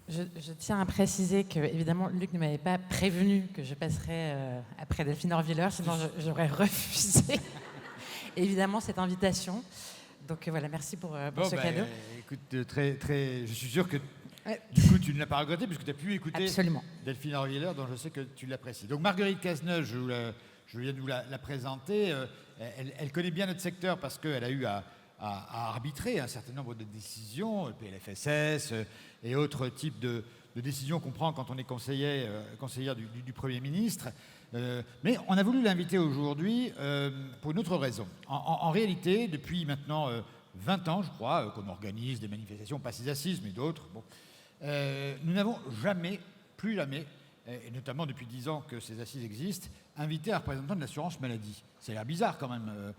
Je tiens à préciser que, évidemment, Luc ne m'avait pas prévenu que je passerais après Delphine Orviller, sinon j'aurais refusé, évidemment, cette invitation. Donc voilà, merci pour ce cadeau. Écoute, je suis sûr que Ouais. du coup tu ne l'as pas regretté puisque tu as pu écouter Absolument. Delphine Orviller, dont je sais que tu l'apprécies. Donc Marguerite Cazeneuve, je viens de vous la présenter. Elle connaît bien notre secteur parce qu'elle a eu à arbitrer un certain nombre de décisions, le PLFSS et autres types de décisions qu'on prend quand on est conseillère du Premier ministre. Mais on a voulu l'inviter aujourd'hui pour une autre raison. En réalité, depuis maintenant 20 ans, je crois, qu'on organise des manifestations, pas ces assises, mais d'autres, nous n'avons plus jamais, et notamment depuis 10 ans que ces assises existent, invité un représentant de l'assurance maladie. Ça a l'air bizarre quand même,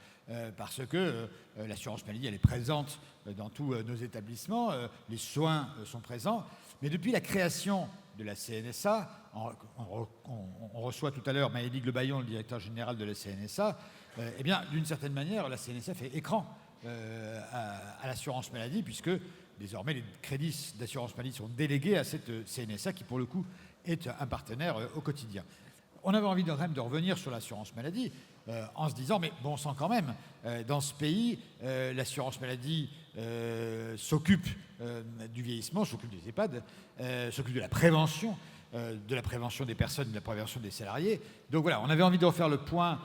parce que l'assurance maladie, elle est présente dans tous nos établissements, les soins sont présents, mais depuis la création de la CNSA, on reçoit tout à l'heure Maëlys Le Baillon, le directeur général de la CNSA, eh bien, d'une certaine manière, la CNSA fait écran à l'assurance maladie, puisque désormais les crédits d'assurance maladie sont délégués à cette CNSA qui, pour le coup, est un partenaire au quotidien. On avait envie de revenir sur l'assurance maladie en se disant, mais bon sang quand même, dans ce pays, l'assurance maladie s'occupe du vieillissement, s'occupe des EHPAD, s'occupe de la prévention des personnes, de la prévention des salariés. Donc voilà, on avait envie de refaire le point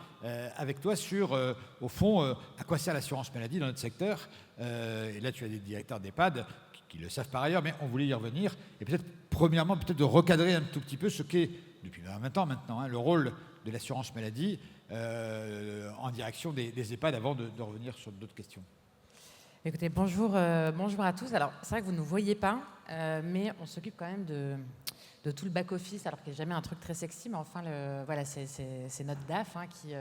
avec toi sur, au fond, à quoi sert l'assurance maladie dans notre secteur. Et là, tu as des directeurs d'EHPAD qui le savent par ailleurs, mais on voulait y revenir. Et peut-être, premièrement, de recadrer un tout petit peu ce qu'est, depuis 20 ans maintenant, le rôle de l'assurance maladie en direction des EHPAD avant de revenir sur d'autres questions. Écoutez, bonjour à tous. Alors, c'est vrai que vous ne nous voyez pas, mais on s'occupe quand même de tout le back-office, alors qu'il n'y a jamais un truc très sexy, mais enfin, voilà, c'est notre DAF, qui,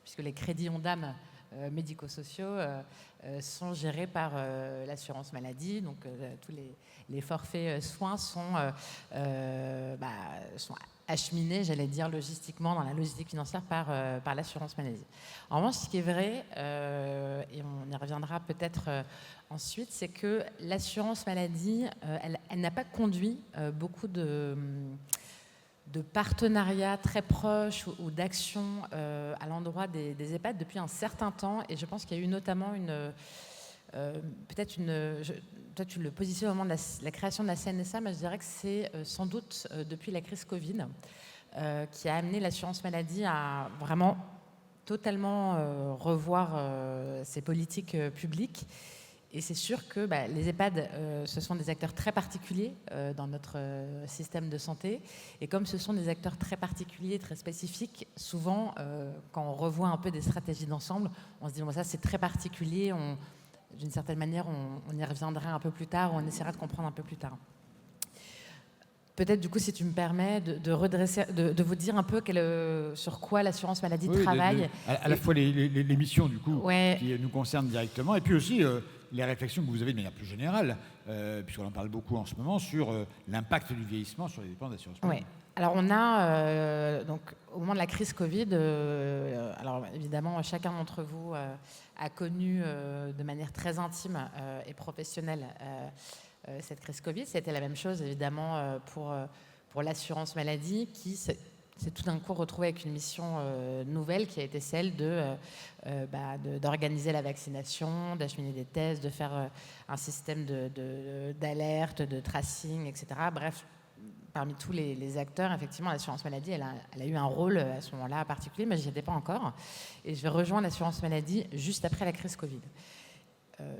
puisque les crédits ONDAM médico-sociaux sont gérés par l'assurance maladie, donc tous les forfaits soins sont acheminés, j'allais dire, logistiquement, dans la logistique financière par l'assurance maladie. En revanche, ce qui est vrai, et on y reviendra peut-être ensuite, c'est que l'assurance maladie, elle n'a pas conduit beaucoup de partenariats très proches ou d'actions à l'endroit des EHPAD depuis un certain temps. Et je pense qu'il y a eu notamment toi tu le positionnes au moment de la création de la CNSA, mais je dirais que c'est sans doute depuis la crise Covid qui a amené l'assurance maladie à vraiment totalement revoir ses politiques publiques. Et c'est sûr que les EHPAD, ce sont des acteurs très particuliers dans notre système de santé. Et comme ce sont des acteurs très particuliers, très spécifiques, souvent, quand on revoit un peu des stratégies d'ensemble, on se dit, bon, ça c'est très particulier, d'une certaine manière, on y reviendra un peu plus tard, on essaiera de comprendre un peu plus tard. Peut-être, du coup, si tu me permets, de vous dire un peu sur quoi l'assurance maladie travaille. À la fois les missions, du coup, qui nous concernent directement, et puis aussi les réflexions que vous avez de manière plus générale, puisqu'on en parle beaucoup en ce moment, sur l'impact du vieillissement sur les dépenses d'assurance maladie. Oui. Alors, on a, donc, au moment de la crise Covid, alors évidemment, chacun d'entre vous a connu de manière très intime et professionnelle cette crise Covid. C'était la même chose, évidemment, pour l'assurance maladie qui s'est tout d'un coup retrouvé avec une mission nouvelle qui a été celle d'organiser la vaccination, d'acheminer des tests, de faire un système d'alerte, de tracing, etc. Bref, parmi tous les acteurs, effectivement, l'assurance maladie, elle a eu un rôle à ce moment-là particulier, mais je n'y étais pas encore. Et je vais rejoindre l'assurance maladie juste après la crise Covid.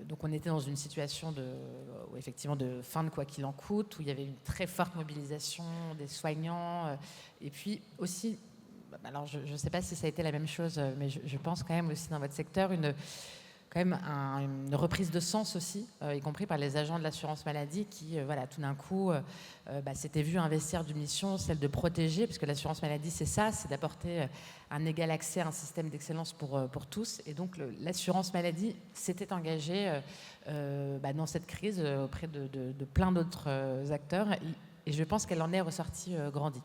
Donc on était dans une situation effectivement de fin de quoi qu'il en coûte, où il y avait une très forte mobilisation des soignants, et puis aussi, alors je ne sais pas si ça a été la même chose, mais je pense quand même aussi dans votre secteur, une reprise de sens aussi, y compris par les agents de l'assurance maladie qui, tout d'un coup, s'étaient vus investir d'une mission, celle de protéger, parce que l'assurance maladie, c'est ça, c'est d'apporter un égal accès à un système d'excellence pour tous. Et donc, l'assurance maladie s'était engagée dans cette crise auprès de plein d'autres acteurs, et je pense qu'elle en est ressortie grandie.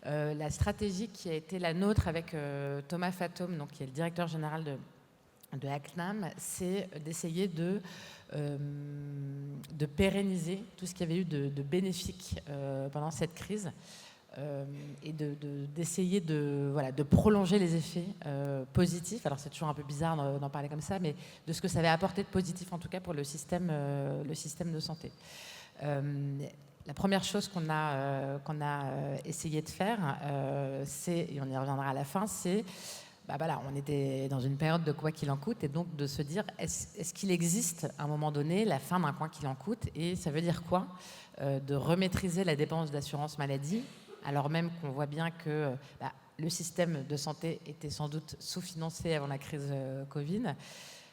La stratégie qui a été la nôtre avec Thomas Fatome, donc, qui est le directeur général ACNAM, c'est d'essayer de pérenniser tout ce qu'il y avait eu de bénéfique pendant cette crise et d'essayer de prolonger les effets positifs. Alors c'est toujours un peu bizarre d'en parler comme ça, mais de ce que ça avait apporté de positif en tout cas pour le système de santé. La première chose qu'on a essayé de faire, c'est, et on y reviendra à la fin, c'est on était dans une période de quoi qu'il en coûte, et donc de se dire, est-ce qu'il existe à un moment donné la fin d'un quoi qu'il en coûte, et ça veut dire quoi de remaîtriser la dépense d'assurance maladie, alors même qu'on voit bien que le système de santé était sans doute sous-financé avant la crise Covid,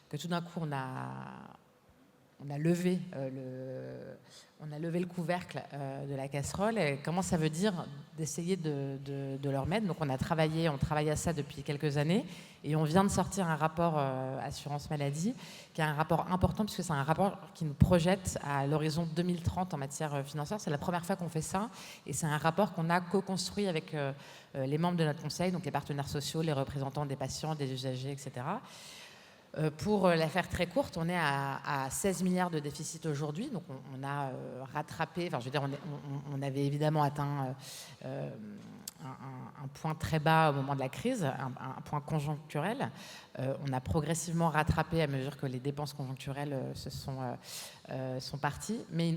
que tout d'un coup on a levé le couvercle de la casserole. Et comment ça veut dire d'essayer de leur mettre. Donc on travaille à ça depuis quelques années et on vient de sortir un rapport assurance maladie qui est un rapport important puisque c'est un rapport qui nous projette à l'horizon 2030 en matière financière. C'est la première fois qu'on fait ça et c'est un rapport qu'on a co-construit avec les membres de notre conseil, donc les partenaires sociaux, les représentants des patients, des usagers, etc. Pour la faire très courte, on est à 16 milliards de déficit aujourd'hui, donc on a rattrapé, enfin je veux dire, on avait évidemment atteint un point très bas au moment de la crise, un point conjoncturel. On a progressivement rattrapé à mesure que les dépenses conjoncturelles sont parties, mais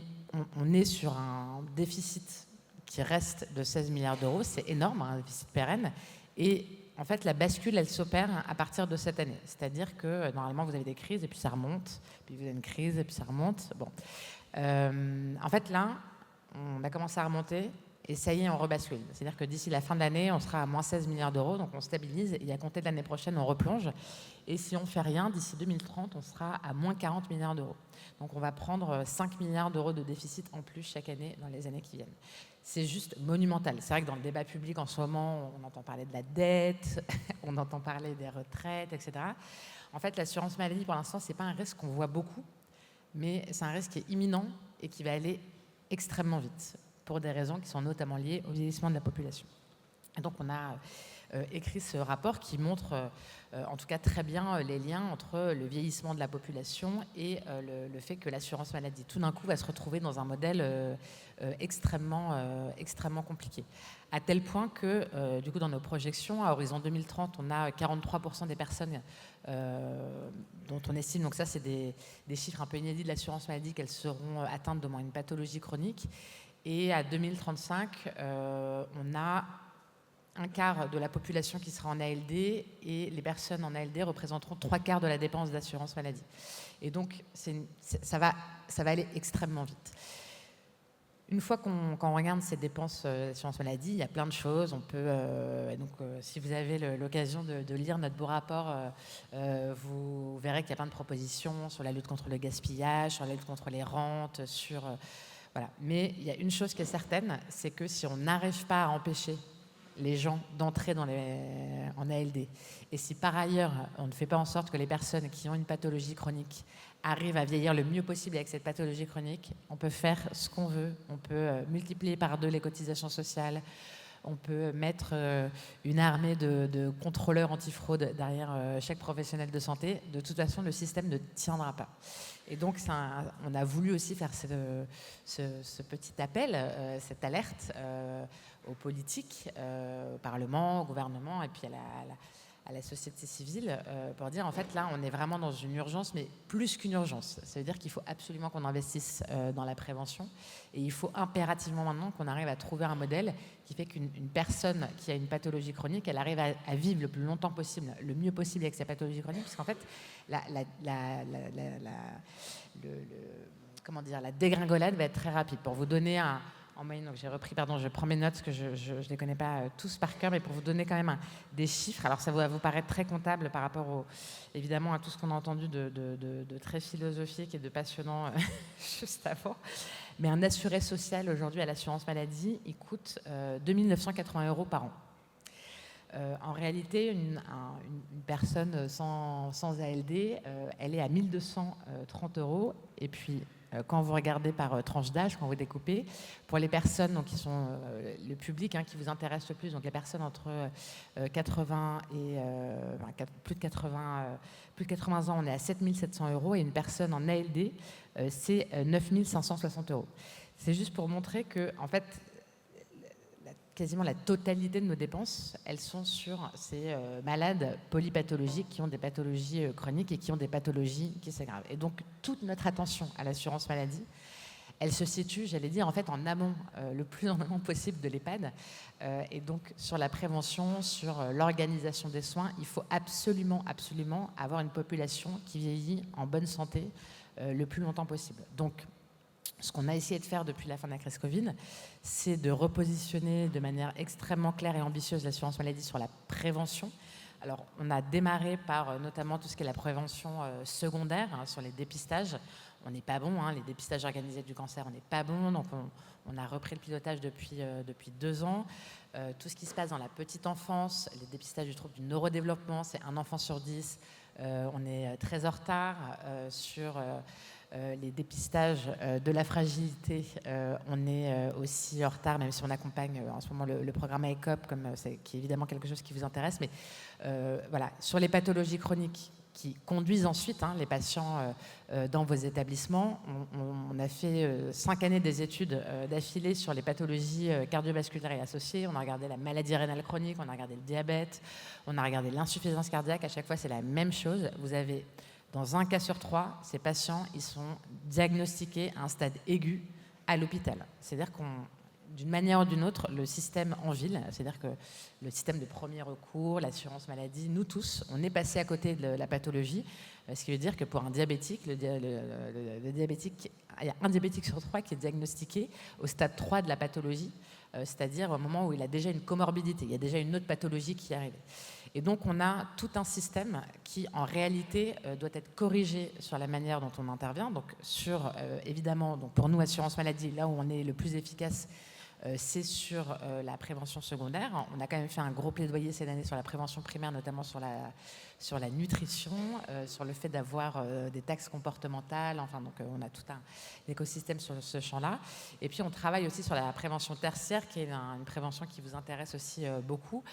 on est sur un déficit qui reste de 16 milliards d'euros, c'est énorme, un déficit pérenne, et en fait, la bascule, elle s'opère à partir de cette année. C'est-à-dire que normalement, vous avez des crises et puis ça remonte, puis vous avez une crise et puis ça remonte. Bon. En fait, là, on a commencé à remonter et ça y est, on rebascule. C'est-à-dire que d'ici la fin de l'année, on sera à moins 16 milliards d'euros, donc on stabilise et à compter de l'année prochaine, on replonge. Et si on ne fait rien, d'ici 2030, on sera à moins 40 milliards d'euros. Donc on va prendre 5 milliards d'euros de déficit en plus chaque année dans les années qui viennent. C'est juste monumental. C'est vrai que dans le débat public en ce moment, on entend parler de la dette, on entend parler des retraites, etc. En fait, l'assurance maladie, pour l'instant, ce n'est pas un risque qu'on voit beaucoup, mais c'est un risque qui est imminent et qui va aller extrêmement vite, pour des raisons qui sont notamment liées au vieillissement de la population. Et donc, on a écrit ce rapport qui montre, en tout cas très bien, les liens entre le vieillissement de la population et le fait que l'assurance maladie, tout d'un coup, va se retrouver dans un modèle extrêmement compliqué. À tel point que, du coup, dans nos projections, à horizon 2030, on a 43% des personnes dont on estime, donc ça, c'est des chiffres un peu inédits de l'assurance maladie, qu'elles seront atteintes d'au moins une pathologie chronique. Et à 2035, on a un quart de la population qui sera en ALD et les personnes en ALD représenteront 3/4 de la dépense d'assurance maladie. Et donc, ça va aller extrêmement vite. Une fois quand on regarde ces dépenses d'assurance maladie, il y a plein de choses. On peut, si vous avez l'occasion de lire notre beau rapport, vous verrez qu'il y a plein de propositions sur la lutte contre le gaspillage, sur la lutte contre les rentes, voilà. Mais il y a une chose qui est certaine, c'est que si on n'arrive pas à empêcher les gens d'entrer en ALD, et si par ailleurs on ne fait pas en sorte que les personnes qui ont une pathologie chronique arrivent à vieillir le mieux possible avec cette pathologie chronique, on peut faire ce qu'on veut, on peut multiplier par 2 les cotisations sociales, on peut mettre une armée de contrôleurs antifraude derrière chaque professionnel de santé. De toute façon, le système ne tiendra pas. Et donc, on a voulu aussi faire ce petit appel, cette alerte aux politiques, au Parlement, au gouvernement et puis à la société civile pour dire, en fait, là, on est vraiment dans une urgence, mais plus qu'une urgence. Ça veut dire qu'il faut absolument qu'on investisse dans la prévention et il faut impérativement maintenant qu'on arrive à trouver un modèle qui fait qu'une personne qui a une pathologie chronique, elle arrive à vivre le plus longtemps possible, le mieux possible avec sa pathologie chronique, parce qu'en fait, la dégringolade va être très rapide. Pour vous donner en moyenne, donc je prends mes notes parce que je ne les connais pas tous par cœur, mais pour vous donner quand même des chiffres. Alors ça va vous paraître très comptable par rapport évidemment à tout ce qu'on a entendu de très philosophique et de passionnant juste avant. Mais un assuré social aujourd'hui à l'assurance maladie, il coûte 2 980 € par an. En réalité, une personne sans ALD, elle est à 1 230 €. Et puis, quand vous regardez par tranche d'âge, quand vous découpez, pour les personnes donc, qui sont le public qui vous intéresse le plus, donc les personnes entre 80 et plus de 80 ans, on est à 7 700 €, et une personne en ALD, c'est 9 560 €. C'est juste pour montrer que, en fait, quasiment la totalité de nos dépenses, elles sont sur ces malades polypathologiques qui ont des pathologies chroniques et qui ont des pathologies qui s'aggravent. Et donc, toute notre attention à l'assurance maladie, elle se situe, j'allais dire, en fait, en amont, le plus en amont possible de l'EHPAD. Et donc, sur la prévention, sur l'organisation des soins, il faut absolument, absolument avoir une population qui vieillit en bonne santé le plus longtemps possible. Donc, ce qu'on a essayé de faire depuis la fin de la crise Covid, c'est de repositionner de manière extrêmement claire et ambitieuse l'assurance maladie sur la prévention. Alors, on a démarré par notamment tout ce qui est la prévention secondaire, sur les dépistages. On n'est pas bon, les dépistages organisés du cancer, on n'est pas bon, donc on a repris le pilotage depuis 2 ans. Tout ce qui se passe dans la petite enfance, les dépistages du trouble du neurodéveloppement, c'est 1 enfant sur 10. On est très en retard sur les dépistages de la fragilité. On est aussi en retard, même si on accompagne en ce moment le programme AECOP, qui est évidemment quelque chose qui vous intéresse. Mais voilà, sur les pathologies chroniques qui conduisent ensuite les patients dans vos établissements. On a fait 5 années des études d'affilée sur les pathologies cardiovasculaires et associées. On a regardé la maladie rénale chronique, on a regardé le diabète, on a regardé l'insuffisance cardiaque. À chaque fois, c'est la même chose. Vous avez, dans 1 cas sur 3, ces patients, ils sont diagnostiqués à un stade aigu à l'hôpital. C'est-à-dire d'une manière ou d'une autre, le système en ville, c'est-à-dire que le système de premier recours, l'assurance maladie, nous tous, on est passé à côté de la pathologie, ce qui veut dire que pour un diabétique, le diabétique, il y a 1 diabétique sur 3 qui est diagnostiqué au stade 3 de la pathologie, c'est-à-dire au moment où il a déjà une comorbidité, il y a déjà une autre pathologie qui est arrivée. Et donc, on a tout un système qui, en réalité, doit être corrigé sur la manière dont on intervient. Donc, évidemment, donc pour nous, assurance maladie, là où on est le plus efficace, c'est sur la prévention secondaire. On a quand même fait un gros plaidoyer cette année sur la prévention primaire, notamment sur la nutrition, sur le fait d'avoir des taxes comportementales. Enfin, donc on a tout un écosystème sur ce champ-là. Et puis on travaille aussi sur la prévention tertiaire, qui est une prévention qui vous intéresse aussi beaucoup,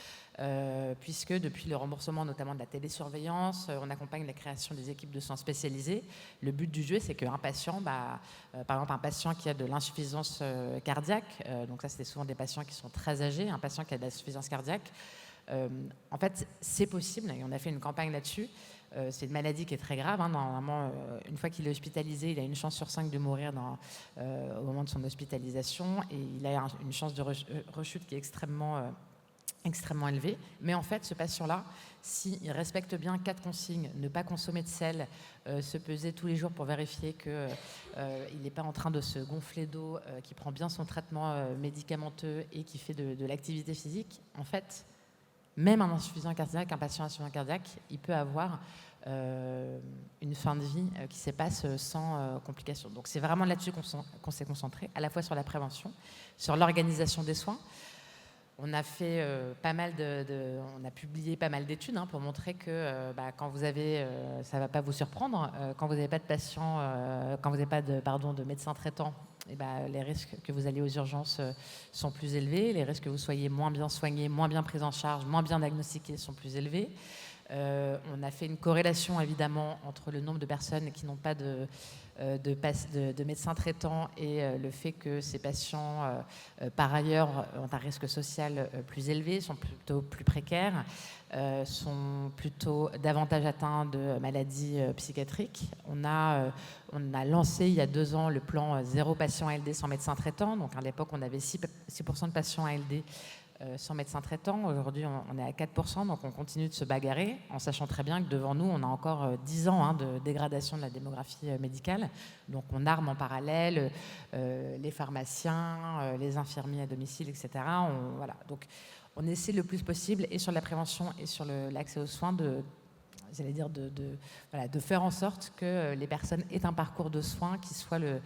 puisque depuis le remboursement notamment de la télésurveillance, on accompagne la création des équipes de soins spécialisées. Le but du jeu, c'est qu'un patient, par exemple un patient qui a de l'insuffisance cardiaque, donc ça, c'est souvent des patients qui sont très âgés. Un patient qui a de l'insuffisance cardiaque, en fait, c'est possible, et on a fait une campagne là-dessus. C'est une maladie qui est très grave. Normalement, une fois qu'il est hospitalisé, il a une chance sur 5 de mourir au moment de son hospitalisation, et il a une chance de rechute qui est extrêmement élevée. Mais en fait, ce patient-là, s'il respecte bien 4 consignes, ne pas consommer de sel, se peser tous les jours pour vérifier qu'il n'est pas en train de se gonfler d'eau, qu'il prend bien son traitement médicamenteux et qui fait de l'activité physique, en fait, même un insuffisant cardiaque, un patient insuffisant cardiaque, il peut avoir une fin de vie qui se passe sans complications. Donc c'est vraiment là-dessus qu'on s'est concentré, à la fois sur la prévention, sur l'organisation des soins. On a fait on a publié pas mal d'études pour montrer que quand vous avez, ça ne va pas vous surprendre, quand vous n'avez pas de patient, quand vous n'avez pas de médecin traitant, les risques que vous allez aux urgences sont plus élevés, les risques que vous soyez moins bien soigné, moins bien pris en charge, moins bien diagnostiqué sont plus élevés. On a fait une corrélation évidemment entre le nombre de personnes qui n'ont pas de médecins traitants et le fait que ces patients, par ailleurs, ont un risque social plus élevé, sont plutôt plus précaires, sont plutôt davantage atteints de maladies psychiatriques. On a lancé il y a 2 ans le plan 0 patient ALD sans médecin traitant. Donc à l'époque, on avait 6% de patients ALD sans médecin traitant. Aujourd'hui, on est à 4%, donc on continue de se bagarrer, en sachant très bien que devant nous, on a encore 10 ans de dégradation de la démographie médicale. Donc on arme en parallèle les pharmaciens, les infirmiers à domicile, etc. Voilà. Donc on essaie le plus possible, et sur la prévention et sur l'accès aux soins, de faire en sorte que les personnes aient un parcours de soins qui soit le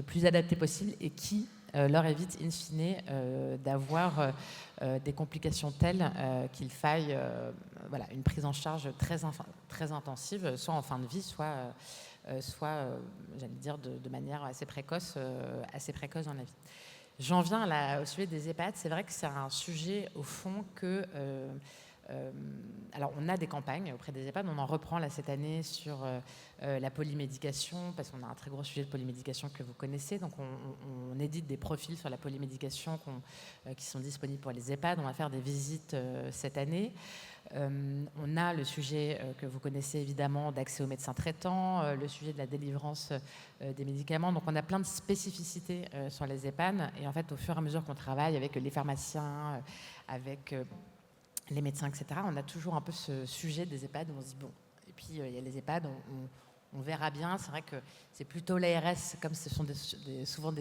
plus adapté possible et qui leur évite in fine d'avoir des complications telles qu'il faille une prise en charge très intensive, soit en fin de vie, soit j'allais dire, de manière assez précoce dans la vie. J'en viens au sujet des EHPAD. C'est vrai que c'est un sujet, au fond, que... alors, on a des campagnes auprès des EHPAD. On en reprend là cette année sur la polymédication, parce qu'on a un très gros sujet de polymédication que vous connaissez. Donc, on édite des profils sur la polymédication qui sont disponibles pour les EHPAD. On va faire des visites cette année. On a le sujet que vous connaissez évidemment d'accès aux médecins traitants, le sujet de la délivrance des médicaments. Donc, on a plein de spécificités sur les EHPAD. Et en fait, au fur et à mesure qu'on travaille avec les pharmaciens, avec les médecins, etc., on a toujours un peu ce sujet des EHPAD où on se dit, bon, et puis il y a les EHPAD, on verra bien. C'est vrai que c'est plutôt l'ARS, comme ce sont souvent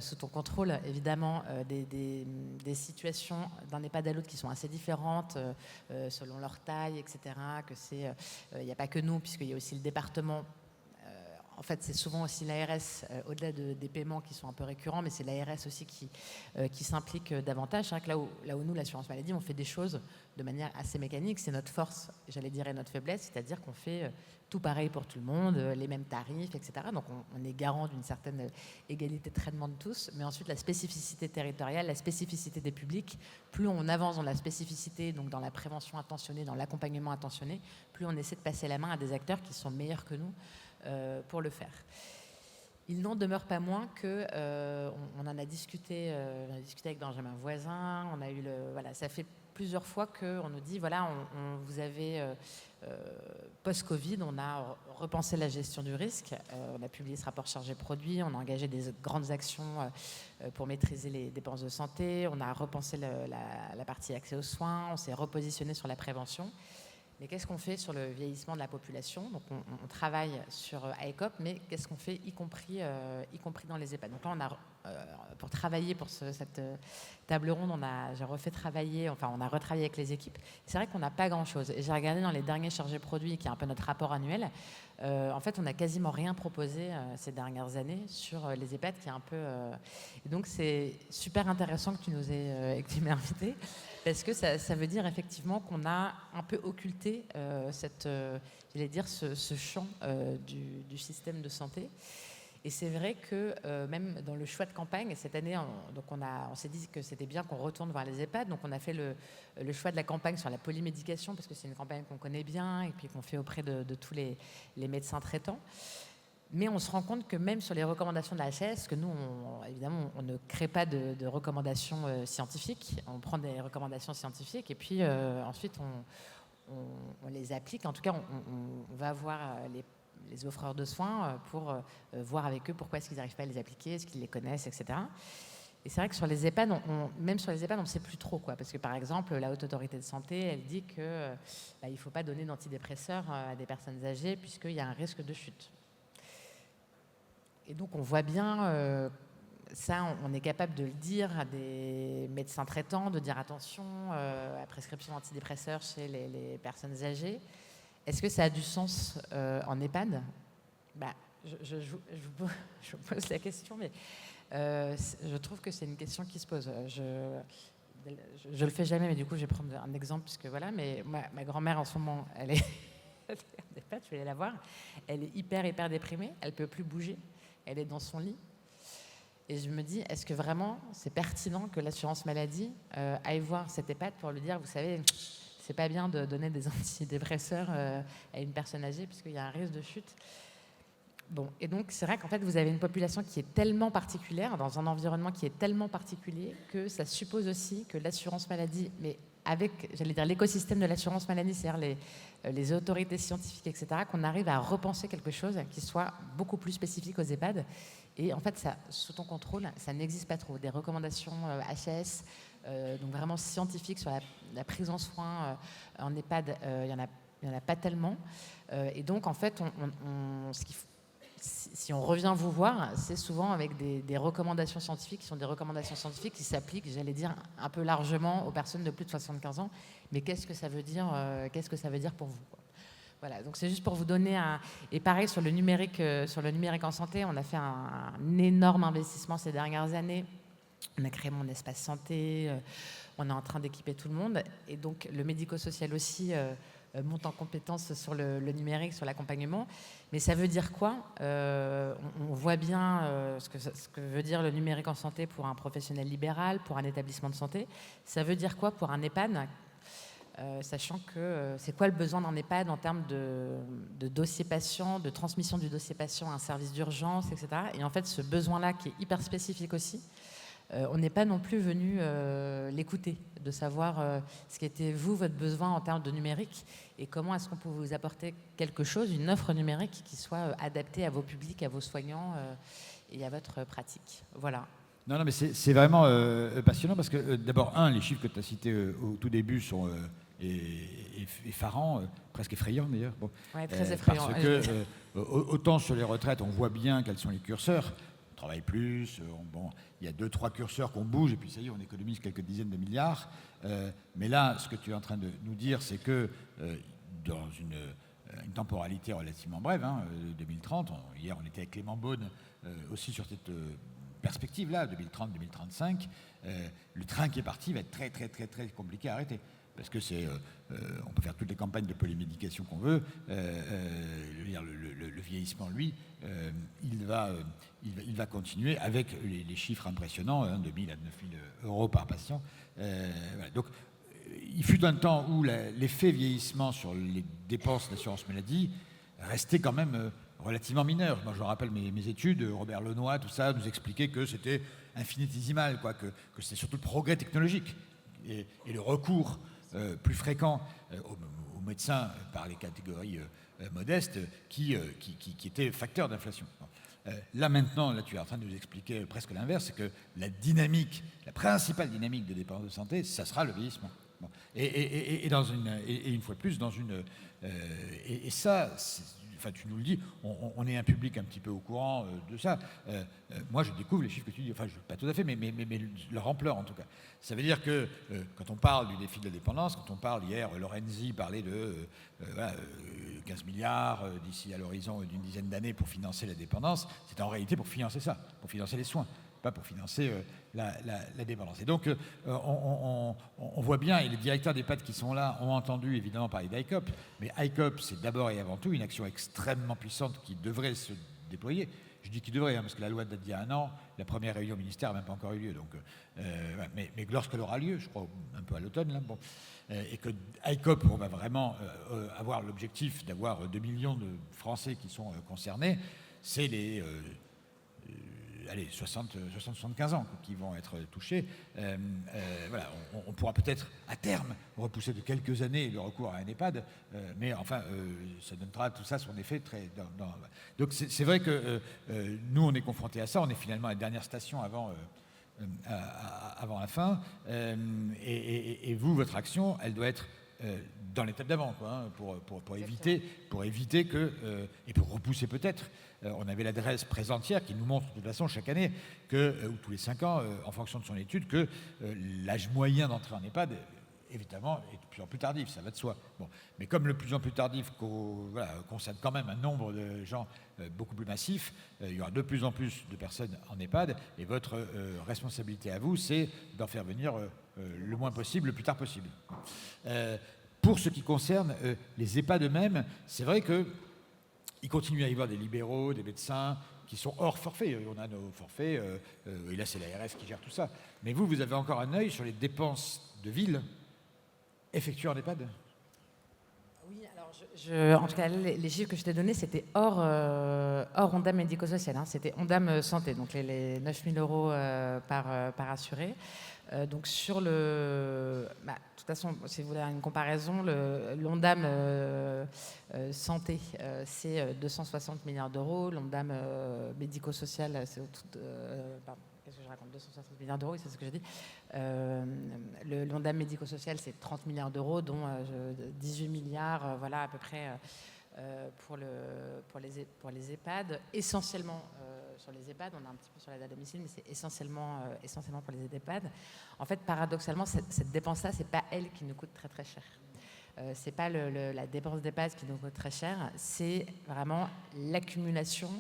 sous ton contrôle, évidemment, des situations d'un EHPAD à l'autre qui sont assez différentes selon leur taille, etc. Il n'y a pas que nous, puisqu'il y a aussi le département. En fait, c'est souvent aussi l'ARS, au-delà des paiements qui sont un peu récurrents, mais c'est l'ARS aussi qui s'implique davantage. C'est vrai que là où nous, l'assurance maladie, on fait des choses de manière assez mécanique. C'est notre force, j'allais dire, et notre faiblesse, c'est-à-dire qu'on fait tout pareil pour tout le monde, les mêmes tarifs, etc. Donc, on est garant d'une certaine égalité de traitement de tous. Mais ensuite, la spécificité territoriale, la spécificité des publics, plus on avance dans la spécificité, donc dans la prévention intentionnée, dans l'accompagnement intentionné, plus on essaie de passer la main à des acteurs qui sont meilleurs que nous pour le faire. Il n'en demeure pas moins que on en a discuté avec Benjamin Voisin. On a eu ça fait plusieurs fois qu'on nous dit vous avez post-Covid, on a repensé la gestion du risque. On a publié ce rapport chargé produit. On a engagé des grandes actions pour maîtriser les dépenses de santé. On a repensé la partie accès aux soins. On s'est repositionné sur la prévention. Mais qu'est-ce qu'on fait sur le vieillissement de la population? Donc, on travaille sur AECOP, mais qu'est-ce qu'on fait, y compris dans les EHPAD? Donc là, pour travailler pour cette table ronde, on a retravaillé avec les équipes. C'est vrai qu'on n'a pas grand-chose. Et j'ai regardé dans les derniers chargés produits, qui est un peu notre rapport annuel. En fait, on n'a quasiment rien proposé ces dernières années sur les EHPAD, qui est un peu... Et donc, c'est super intéressant que tu m'aies invité. Parce que ça veut dire effectivement qu'on a un peu occulté ce champ du système de santé. Et c'est vrai que même dans le choix de campagne, cette année, on s'est dit que c'était bien qu'on retourne voir les EHPAD. Donc on a fait le choix de la campagne sur la polymédication, parce que c'est une campagne qu'on connaît bien et puis qu'on fait auprès de tous les médecins traitants. Mais on se rend compte que même sur les recommandations de la HAS, que nous, évidemment, on ne crée pas de recommandations scientifiques. On prend des recommandations scientifiques et puis ensuite, on les applique. En tout cas, on va voir les offreurs de soins pour voir avec eux pourquoi est-ce qu'ils n'arrivent pas à les appliquer, est-ce qu'ils les connaissent, etc. Et c'est vrai que sur les EHPAD, même sur les EHPAD, on ne sait plus trop, quoi. Parce que, par exemple, la Haute Autorité de Santé, elle dit qu'il ne faut pas donner d'antidépresseurs à des personnes âgées puisqu'il y a un risque de chute. Et donc, on voit bien, ça, on est capable de le dire à des médecins traitants, de dire attention à la prescription d'antidépresseurs chez les personnes âgées. Est-ce que ça a du sens en EHPAD? Je vous pose la question, mais je trouve que c'est une question qui se pose. Je le fais jamais, mais du coup, je vais prendre un exemple, puisque voilà, mais ma grand-mère, en ce moment, elle est en EHPAD, je vais aller la voir. Elle est hyper déprimée, elle ne peut plus bouger. Elle est dans son lit. Et je me dis, est-ce que vraiment c'est pertinent que l'assurance maladie aille voir cet EHPAD pour lui dire, vous savez, c'est pas bien de donner des antidépresseurs à une personne âgée puisqu'il y a un risque de chute. Bon, et donc c'est vrai qu'en fait vous avez une population qui est tellement particulière, dans un environnement qui est tellement particulier, que ça suppose aussi que l'assurance maladie, mais avec, j'allais dire, l'écosystème de l'assurance maladie, c'est-à-dire les autorités scientifiques, etc., qu'on arrive à repenser quelque chose qui soit beaucoup plus spécifique aux EHPAD. Et en fait, ça, sous ton contrôle, ça n'existe pas trop. Des recommandations HAS, donc vraiment scientifiques sur la prise en soins en EHPAD, il n'y en a pas tellement. Et donc, en fait, si on revient vous voir, c'est souvent avec des recommandations scientifiques qui sont des recommandations scientifiques qui s'appliquent, j'allais dire, un peu largement aux personnes de plus de 75 ans. Mais qu'est-ce que ça veut dire pour vous, quoi? Voilà, donc c'est juste pour vous donner un... Et pareil, sur le numérique en santé, on a fait un énorme investissement ces dernières années. On a créé mon espace santé, on est en train d'équiper tout le monde. Et donc, le médico-social aussi monte en compétence sur le numérique, sur l'accompagnement. Mais ça veut dire quoi? On voit bien ce que veut dire le numérique en santé pour un professionnel libéral, pour un établissement de santé. Ça veut dire quoi pour un EHPAD? Sachant que c'est quoi le besoin d'un EHPAD en termes de dossier patient, de transmission du dossier patient à un service d'urgence, etc. Et en fait, ce besoin-là, qui est hyper spécifique aussi, on n'est pas non plus venu l'écouter, de savoir ce qu'était vous, votre besoin en termes de numérique, et comment est-ce qu'on peut vous apporter quelque chose, une offre numérique qui soit adaptée à vos publics, à vos soignants et à votre pratique. Voilà. Non, mais c'est vraiment passionnant parce que d'abord, les chiffres que tu as cités au tout début sont effarants, presque effrayants d'ailleurs. Bon, ouais, très effrayants. Parce que autant sur les retraites, on voit bien quels sont les curseurs. On travaille plus, il y a 2-3 curseurs qu'on bouge et puis ça y est, on économise quelques dizaines de milliards. Mais là, ce que tu es en train de nous dire, c'est que dans une temporalité relativement brève, 2030, hier on était avec Clément Beaune aussi sur cette perspective-là, 2030-2035, le train qui est parti va être très très très très compliqué à arrêter. Parce que on peut faire toutes les campagnes de polymédication qu'on veut, le vieillissement, lui, il va continuer avec les chiffres impressionnants, de 1 000 à 9 000 euros par patient. Voilà. Donc, il fut un temps où l'effet vieillissement sur les dépenses d'assurance maladie restait quand même relativement mineur. Moi, je rappelle mes études, Robert Lenoy, tout ça, nous expliquait que c'était infinitésimal, quoi, que c'était surtout le progrès technologique et le recours plus fréquent aux médecins par les catégories modestes qui étaient facteurs d'inflation. Là maintenant, tu es en train de nous expliquer presque l'inverse, c'est que la principale dynamique des dépenses de santé, ça sera le vieillissement. Bon. Et une fois de plus, ça, enfin, tu nous le dis, on est un public un petit peu au courant de ça. Moi, je découvre les chiffres que tu dis, enfin, pas tout à fait, mais leur ampleur en tout cas. Ça veut dire que quand on parle du défi de la dépendance, quand on parle hier, Lorenzi parlait de 15 milliards d'ici à l'horizon d'une dizaine d'années pour financer la dépendance, c'est en réalité pour financer ça, pour financer les soins, pas pour financer la dépendance. Et donc, on voit bien, et les directeurs d'EHPAD qui sont là ont entendu évidemment parler d'ICOP, mais ICOP, c'est d'abord et avant tout une action extrêmement puissante qui devrait se déployer. Je dis qu'il devrait, parce que la loi date d'il y a 1 an, la première réunion au ministère n'a même pas encore eu lieu. Donc, mais lorsqu'elle aura lieu, je crois un peu à l'automne, là, et que ICOP, on va vraiment avoir l'objectif d'avoir 2 millions de Français qui sont concernés, c'est les 60-75 ans qui vont être touchés. Voilà, on pourra peut-être à terme repousser de quelques années le recours à un EHPAD, mais enfin, ça donnera tout ça son effet très... Donc c'est vrai que nous, on est confrontés à ça, on est finalement à la dernière station avant la fin, et vous, votre action, elle doit être dans l'étape d'avant, quoi, pour éviter que, et pour repousser peut-être, on avait l'adresse présentière qui nous montre de toute façon chaque année, ou tous les 5 ans, en fonction de son étude, que l'âge moyen d'entrer en EHPAD, évidemment, est de plus en plus tardif, ça va de soi. Bon. Mais comme le plus en plus tardif concerne quand même un nombre de gens beaucoup plus massif, il y aura de plus en plus de personnes en EHPAD, et votre responsabilité à vous, c'est d'en faire venir le moins possible, le plus tard possible. Pour ce qui concerne les EHPAD eux-mêmes, c'est vrai qu'il continue à y avoir des libéraux, des médecins qui sont hors forfait. On a nos forfaits, et là c'est l'ARS qui gère tout ça. Mais vous avez encore un œil sur les dépenses de ville effectuées en EHPAD ? Oui, alors en tout cas, les chiffres que je t'ai donnés, c'était hors Ondam médico-social, hein, c'était Ondam santé, donc les 9 000 euros par assuré. Donc sur de toute façon, si vous voulez une comparaison, l'Ondam santé, c'est 260 milliards d'euros. L'Ondam médico-social, c'est autour de... pardon, qu'est-ce que je raconte, 260 milliards d'euros, c'est ce que j'ai dit. L'Ondam médico-social, c'est 30 milliards d'euros, dont 18 milliards, voilà, à peu près... pour les EHPAD, essentiellement sur les EHPAD, on a un petit peu sur l'aide à domicile, mais c'est essentiellement pour les EHPAD. En fait, paradoxalement, cette dépense-là, c'est pas elle qui nous coûte très très cher. C'est pas la dépense d'EHPAD qui nous coûte très cher, c'est vraiment l'accumulation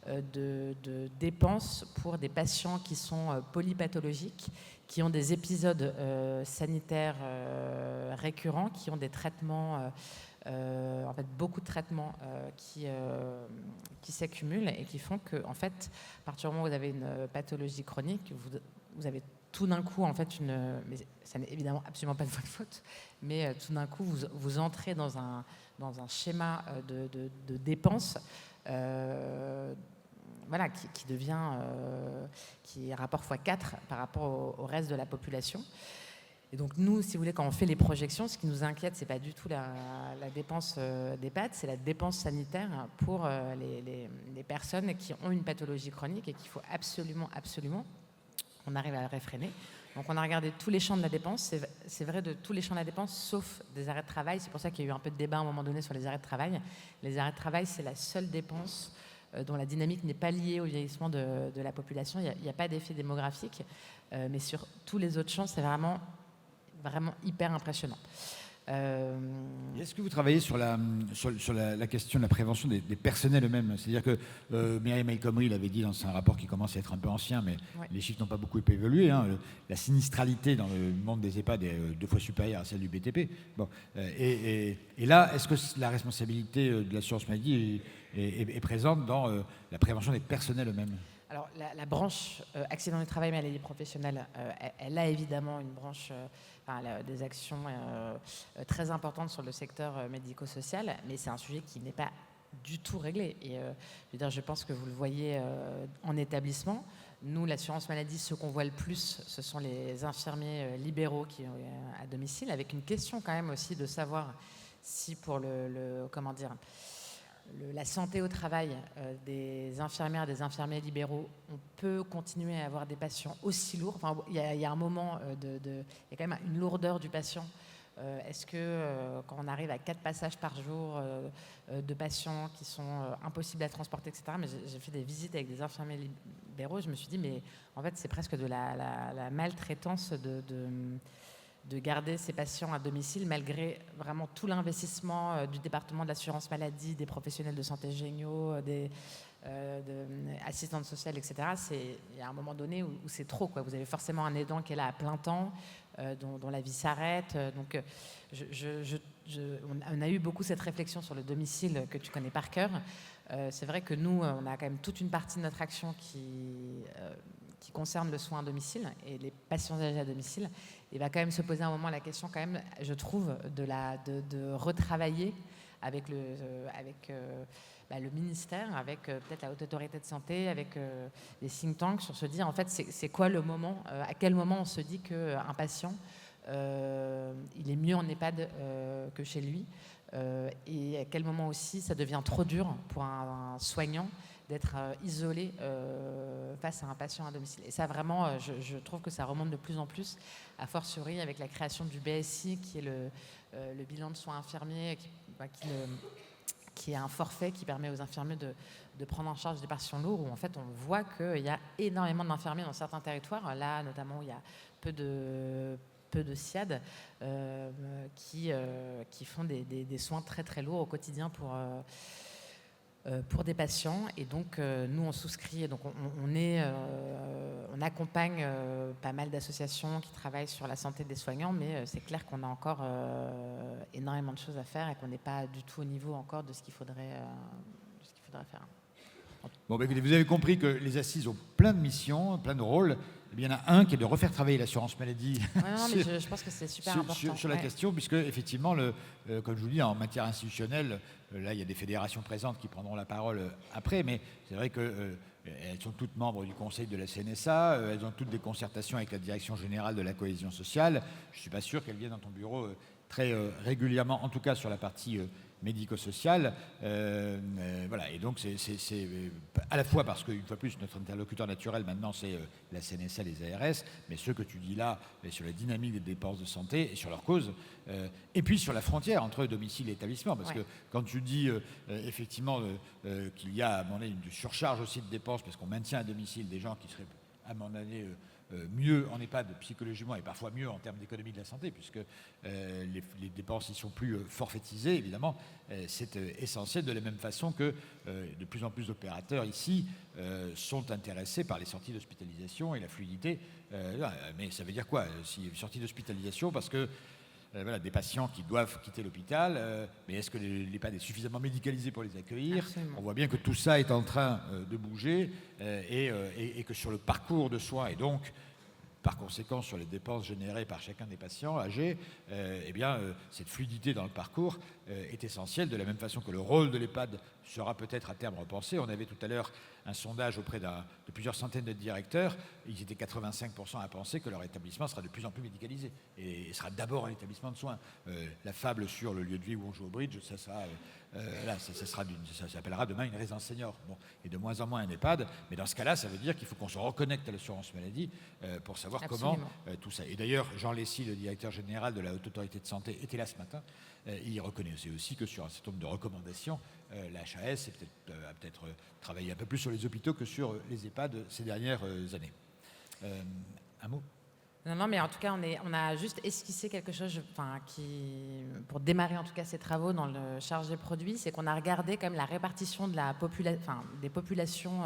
de dépenses pour des patients qui sont polypathologiques, qui ont des épisodes sanitaires récurrents, qui ont des traitements, en fait beaucoup de traitements qui s'accumulent et qui font que, en fait, à partir du moment où vous avez une pathologie chronique, vous avez tout d'un coup, en fait, mais ça n'est évidemment absolument pas de votre faute, mais tout d'un coup, vous entrez dans un schéma de dépenses voilà, qui devient, qui est rapport x4 par rapport au reste de la population. Et donc nous, si vous voulez, quand on fait les projections, ce qui nous inquiète, c'est pas du tout la dépense d'EHPAD, c'est la dépense sanitaire pour les personnes qui ont une pathologie chronique et qu'il faut absolument on arrive à le réfréner. Donc on a regardé tous les champs de la dépense, c'est vrai de tous les champs de la dépense, sauf des arrêts de travail. C'est pour ça qu'il y a eu un peu de débat à un moment donné sur les arrêts de travail. Les arrêts de travail, c'est la seule dépense dont la dynamique n'est pas liée au vieillissement de la population. Il n'y a pas d'effet démographique, mais sur tous les autres champs, c'est vraiment hyper impressionnant. Est-ce que vous travaillez sur la question de la prévention des personnels eux-mêmes? C'est-à-dire que Myriam El Khomri l'avait dit dans un rapport qui commence à être un peu ancien, mais ouais, les chiffres n'ont pas beaucoup évolué. Hein. La sinistralité dans le monde des EHPAD est 2 fois supérieure à celle du BTP. Bon, et là, est-ce que la responsabilité de l'assurance maladie est présente dans la prévention des personnels eux-mêmes? Alors, la branche accident du travail, maladie professionnelle, elle a évidemment une branche, des actions très importantes sur le secteur médico-social, mais c'est un sujet qui n'est pas du tout réglé. Et je pense que vous le voyez en établissement. Nous, l'assurance maladie, ce qu'on voit le plus, ce sont les infirmiers libéraux qui sont à domicile, avec une question quand même aussi de savoir si pour la santé au travail des infirmières, des infirmiers libéraux, on peut continuer à avoir des patients aussi lourds. Enfin, il y a un moment, il y a quand même une lourdeur du patient. Est-ce que quand on arrive à 4 passages par jour de patients qui sont impossibles à transporter, etc., mais j'ai fait des visites avec des infirmiers libéraux, je me suis dit, mais en fait, c'est presque de la maltraitance de garder ces patients à domicile malgré vraiment tout l'investissement du département de l'assurance maladie, des professionnels de santé géniaux, des assistantes sociales, etc. Il y a un moment donné où c'est trop, quoi. Vous avez forcément un aidant qui est là à plein temps, dont la vie s'arrête. Donc, on a eu beaucoup cette réflexion sur le domicile que tu connais par cœur. C'est vrai que nous, on a quand même toute une partie de notre action qui concerne le soin à domicile et les patients âgés à domicile. Il va quand même se poser un moment la question, quand même, je trouve, de retravailler avec le ministère, avec peut-être la Haute Autorité de Santé, avec les think tanks, sur se dire, en fait, c'est quoi le moment, à quel moment on se dit qu'un patient, il est mieux en EHPAD que chez lui, et à quel moment aussi ça devient trop dur pour un soignant d'être isolé face à un patient à domicile. Et ça, vraiment, je trouve que ça remonte de plus en plus, a fortiori avec la création du BSI, qui est le bilan de soins infirmiers, qui est un forfait qui permet aux infirmiers de prendre en charge des patients lourds, où en fait on voit qu'il y a énormément d'infirmiers dans certains territoires, là notamment où il y a peu de SIAD, qui font des soins très très lourds au quotidien pour des patients. Et donc nous on souscrit, donc on accompagne pas mal d'associations qui travaillent sur la santé des soignants, mais c'est clair qu'on a encore énormément de choses à faire et qu'on n'est pas du tout au niveau encore de ce qu'il faudrait faire. Bon, bah, écoutez, vous avez compris que les assises ont plein de missions, plein de rôles. Il y en a un qui est de refaire travailler l'assurance maladie. Mais je pense que c'est super important. Sur la question, puisque effectivement, comme je vous dis, en matière institutionnelle, là, il y a des fédérations présentes qui prendront la parole après, mais c'est vrai qu'elles sont toutes membres du conseil de la CNSA, elles ont toutes des concertations avec la direction générale de la cohésion sociale. Je ne suis pas sûr qu'elles viennent dans ton bureau très régulièrement, en tout cas sur la partie médico-social, voilà. Et donc c'est à la fois parce qu'une fois plus notre interlocuteur naturel maintenant c'est la CNSA, les ARS, mais ce que tu dis là sur la dynamique des dépenses de santé et sur leur cause, et puis sur la frontière entre domicile et établissement, parce que quand tu dis effectivement qu'il y a à mon avis une surcharge aussi de dépenses parce qu'on maintient à domicile des gens qui seraient à mon avis mieux en EHPAD psychologiquement et parfois mieux en termes d'économie de la santé, puisque les dépenses y sont plus forfaitisées, évidemment. C'est essentiel, de la même façon que de plus en plus d'opérateurs ici sont intéressés par les sorties d'hospitalisation et la fluidité. Mais ça veut dire quoi, sortie d'hospitalisation? Parce que voilà, des patients qui doivent quitter l'hôpital, mais est-ce que l'EHPAD est suffisamment médicalisé pour les accueillir? Absolument. On voit bien que tout ça est en train de bouger et que sur le parcours de soins et donc par conséquent sur les dépenses générées par chacun des patients âgés, cette fluidité dans le parcours est essentielle, de la même façon que le rôle de l'EHPAD sera peut-être à terme repensé. On avait tout à l'heure un sondage auprès de plusieurs centaines de directeurs. Ils étaient 85% à penser que leur établissement sera de plus en plus médicalisé et sera d'abord un établissement de soins. La fable sur le lieu de vie où on joue au bridge, ça s'appellera demain une résidence senior. Bon, et de moins en moins un EHPAD, mais dans ce cas-là, ça veut dire qu'il faut qu'on se reconnecte à l'assurance maladie pour savoir Absolument. comment tout ça. Et d'ailleurs, Jean Lessy, le directeur général de la Haute Autorité de Santé, était là ce matin. Il reconnaissait aussi que sur un certain nombre de recommandations, la HAS a peut-être travaillé un peu plus sur les hôpitaux que sur les EHPAD ces dernières années. Un mot ? Non, mais en tout cas, on a juste esquissé quelque chose, pour démarrer en tout cas ces travaux dans le chargé produit, c'est qu'on a regardé quand même la répartition de des populations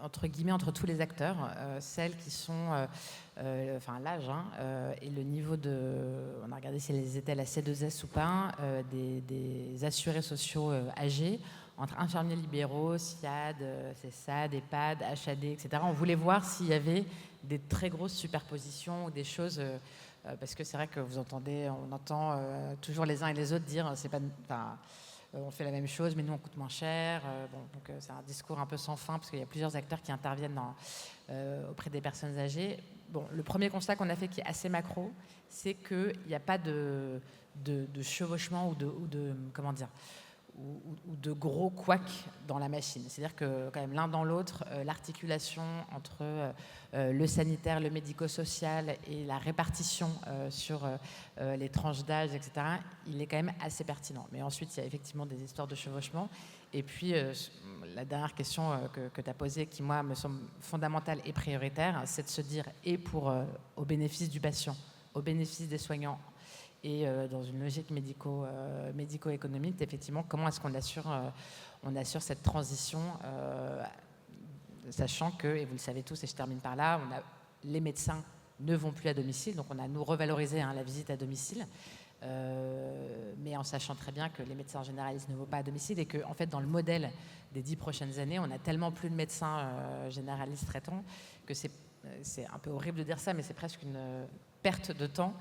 entre guillemets entre tous les acteurs, celles qui sont l'âge et le niveau on a regardé si elles étaient à la C2S ou pas, des assurés sociaux âgés, entre infirmiers libéraux, SIAD, CESAD, EHPAD, HAD, etc. On voulait voir s'il y avait des très grosses superpositions ou des choses, parce que c'est vrai que on entend toujours les uns et les autres dire on fait la même chose, mais nous on coûte moins cher. Donc c'est un discours un peu sans fin, parce qu'il y a plusieurs acteurs qui interviennent auprès des personnes âgées. Bon, le premier constat qu'on a fait, qui est assez macro, c'est qu'il n'y a pas de chevauchement ou de gros couacs dans la machine. C'est-à-dire que quand même l'un dans l'autre, l'articulation entre le sanitaire, le médico-social et la répartition sur les tranches d'âge, etc., il est quand même assez pertinent. Mais ensuite, il y a effectivement des histoires de chevauchement. Et puis, la dernière question que tu as posée, qui moi me semble fondamentale et prioritaire, c'est de se dire, et au bénéfice du patient, au bénéfice des soignants, et dans une logique médico-économique, effectivement, comment est-ce qu'on assure cette transition, sachant que, et vous le savez tous, et je termine par là, les médecins ne vont plus à domicile, donc on a nous revalorisé la visite à domicile, mais en sachant très bien que les médecins généralistes ne vont pas à domicile et que, en fait, dans le modèle des 10 prochaines années, on a tellement plus de médecins généralistes traitants que c'est un peu horrible de dire ça, mais c'est presque une perte de temps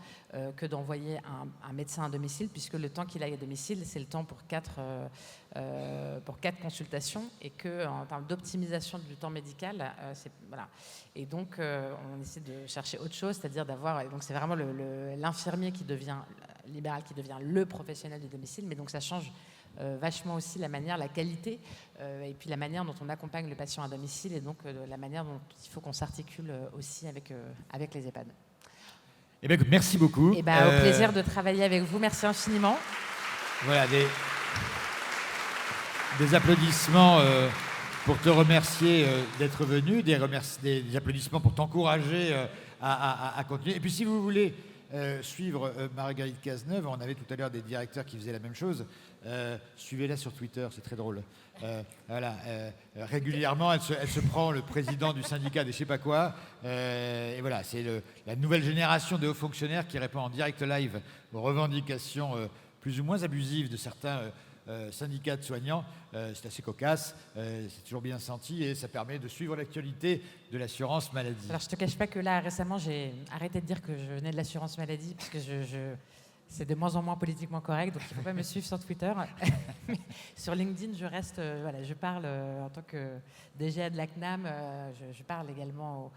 que d'envoyer un médecin à domicile, puisque le temps qu'il aille à domicile, c'est le temps pour 4 consultations, et qu'en termes d'optimisation du temps médical, voilà. Et donc, on essaie de chercher autre chose, c'est-à-dire donc c'est vraiment l'infirmier libéral qui devient le professionnel du domicile, mais donc ça change vachement aussi la qualité et puis la manière dont on accompagne le patient à domicile, et donc la manière dont il faut qu'on s'articule aussi avec les EHPAD. Eh bien, merci beaucoup. Au plaisir de travailler avec vous. Merci infiniment. Voilà, des applaudissements pour te remercier d'être venu, des applaudissements pour t'encourager à continuer. Et puis, si vous voulez suivre Marguerite Cazeneuve, on avait tout à l'heure des directeurs qui faisaient la même chose. Suivez-la sur Twitter, c'est très drôle. Régulièrement, elle se prend le président du syndicat des je sais pas quoi. Et voilà, c'est la nouvelle génération de hauts fonctionnaires qui répond en direct live aux revendications plus ou moins abusives de certains syndicats de soignants. C'est assez cocasse, c'est toujours bien senti, et ça permet de suivre l'actualité de l'assurance maladie. Alors, je te cache pas que là, récemment, j'ai arrêté de dire que je venais de l'assurance maladie, parce que c'est de moins en moins politiquement correct, donc il ne faut pas me suivre sur Twitter. Mais sur LinkedIn, je reste, je parle en tant que DGA de la CNAM, je parle également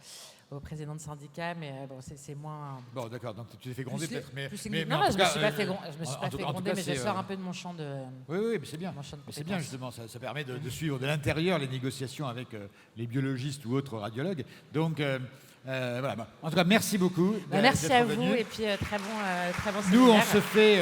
au président de syndicat, mais c'est moins... Bon, d'accord, donc tu t'es fait gronder peut-être, mais non, je ne me suis pas fait gronder, mais je sors un peu de mon champ de... Oui, mais c'est bien. C'est bien, justement, ça permet de suivre de l'intérieur les négociations avec les biologistes ou autres radiologues. Donc... voilà. En tout cas, merci beaucoup. Merci à vous, et puis très bon séminaire. Nous, on se fait